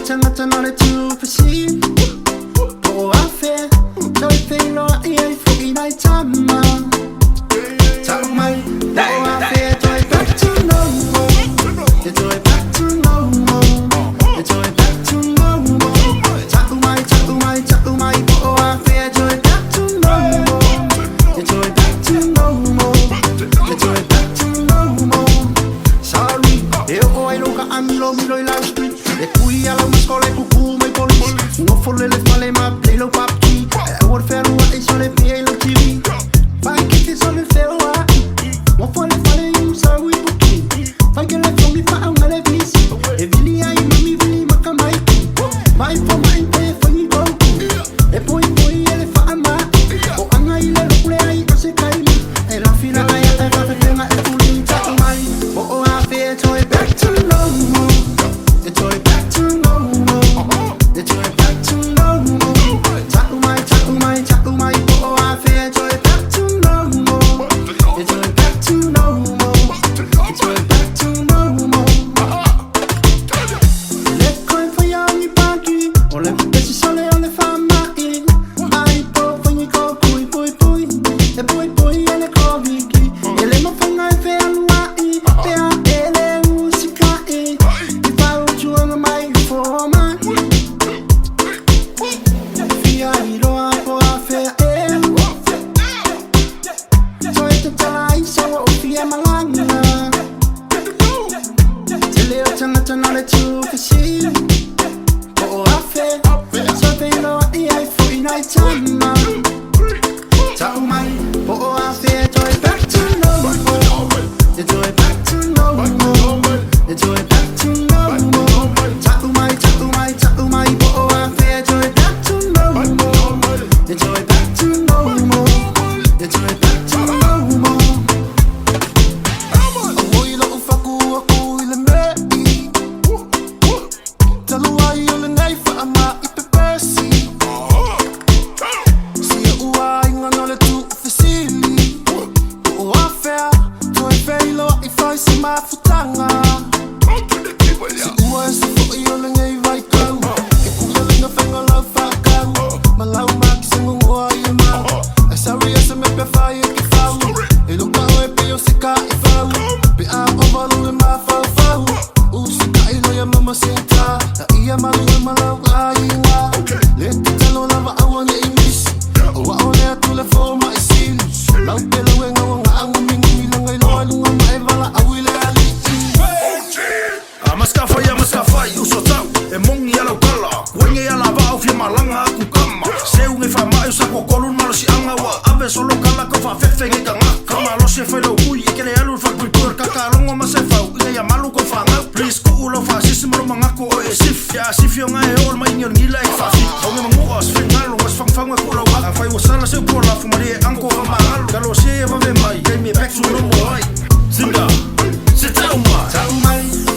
ngata na le tu pasi po afe toi te lo ai fu inai tama ta mai po afe toi back to normal toi back to normal toi back to normal ta mai po afe toi back to normal toi back to normal toi back to normal sorry eu ai no ka amilo milo I love street e qui alla scuola e cucù mai police non folle le spalle ma play lo papchi e vuol fare un sole e lo tv fai che ti sono il feo non folle fare un sangue buchi fai che le fammi fa una le visi e vili ai mami vili ma camai mai for mai te fai go e poi e le fa ma o angai le locure ai cose kai e la fila ai a te fa fetena e tu li ta mai o a fe toi back to normal toi back to normal toi back to normal ta mai po a fe toi back to normal toi back to normal toi back to normal le coi fai ogni pagi o le pesi sole o le fa mai po fai co pui e poi e le covichi e le mo fai e fe anuai e le musica e ti fa un giorno mai forma via iro a po a fe toi te talai so via malanga te leo tana le tu kasi po a fe so te lo ai fu inai tama ta mai po a fe toi back to normal toi back to normal toi back to normal ta mai po a fe toi back to normal toi back to normal toi back to normal Amoy lang ang faku ako ilang mei Dalawa yung langay fa ama ipepesi Siya uway nga nala tu fasili Oo affair Toi velo ifay sa mafutanga Si uway sa fo yung langay vai kau Ikuya lang na fenga lau fa kau Malau makisang uway yung mau Ay sorry asa me pe fire ki fau Ilo ka oe pe yung sika ifau Pe a o malu e ma fau fau Usika ilo ya mamacita Na iya malu e malau ay nga Leti talo lava awan e imis Awa o le atule fo ma isil Lau pe lau e ngawa nga ang umingumi lang ay loa lunga ma e vala awile ali Maskafai, uso tau, e mongi alau kala Kuenge ala vau fia malanga aku kama Seu nge fa mai usa kokolun malo si anga wa Ave solo kala ko fa fefe nge ka ngaka Malo se fai lau hui, e kere alu fa kui kur Kakalongo ma se fau, inga ya malu ko fa ngau Please ko ulau fa sisi maro mangako o e sif Ya sif yo nga e ol ma ingion ngila e fa fit Au nge manguas, fin ngalo, mas fangfang ko lau wak Fai wasala se pola, fumari e angko ha mahalo Kalo se e vave mai, kei me back to no mo ai Zinga, se tau mai